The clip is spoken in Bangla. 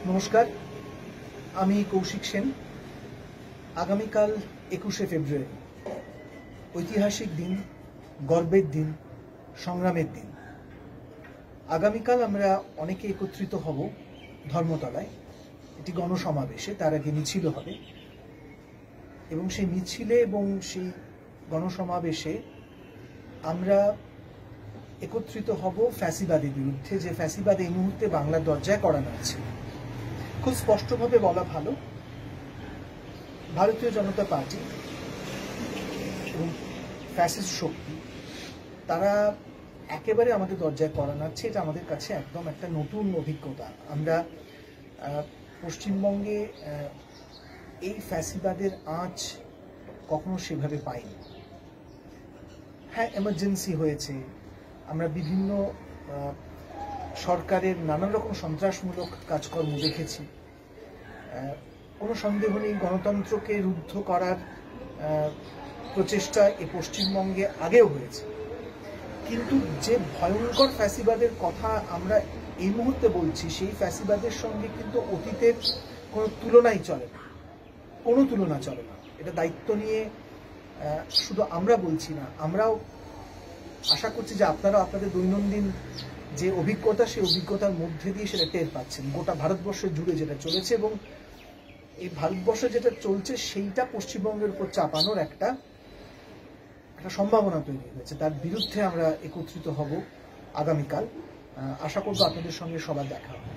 নমস্কার, আমি কৌশিক সেন। আগামীকাল 21শে ফেব্রুয়ারি ঐতিহাসিক দিন, গর্বের দিন, সংগ্রামের দিন। আগামীকাল আমরা অনেকে একত্রিত হব ধর্মতলায় একটি গণসমাবেশে। তার আগে মিছিল হবে এবং সেই মিছিলে এবং সেই গণসমাবেশে আমরা একত্রিত হব ফ্যাসিবাদের বিরুদ্ধে, যে ফ্যাসিবাদ এই মুহূর্তে বাংলার দরজায় কড়া নাড়ছে। খুব স্পষ্টভাবে বলা ভালো, ভারতীয় জনতা পার্টি এবং ফ্যাসিস্ট শক্তি তারা একেবারে আমাদের দরজায় কড়া নাড়ছে। এটা আমাদের কাছে একদম একটা নতুন অভিজ্ঞতা। আমরা পশ্চিমবঙ্গে এই ফ্যাসিবাদের আঁচ কখনো সেভাবে পাইনি। হ্যাঁ, এমার্জেন্সি হয়েছে, আমরা বিভিন্ন সরকারের নানান রকম সন্ত্রাসমূলক কাজকর্ম দেখেছি। কোনো সন্দেহ নেই, গণতন্ত্রকে রুদ্ধ করার প্রচেষ্টা এ পশ্চিমবঙ্গে আগেও হয়েছে। কিন্তু যে ভয়ঙ্কর ফ্যাসিবাদের কথা আমরা এই মুহূর্তে বলছি, সেই ফ্যাসিবাদের সঙ্গে কিন্তু অতীতের কোনো তুলনাই চলে না, কোনো তুলনা চলে না। এটা দায়িত্ব নিয়ে শুধু আমরা বলছি না, আমরাও আশা করছি যে আপনারা আপনাদের দৈনন্দিন যে অভিজ্ঞতা, সেই অভিজ্ঞতার মধ্যে দিয়ে সেটা টের পাচ্ছেন। গোটা ভারতবর্ষের জুড়ে যেটা চলেছে এবং এই ভারতবর্ষে যেটা চলছে সেইটা পশ্চিমবঙ্গের উপর চাপানোর একটা সম্ভাবনা তৈরি হয়েছে। তার বিরুদ্ধে আমরা একত্রিত হব আগামীকাল। আশা করব আপনাদের সঙ্গে সবার দেখা হবে।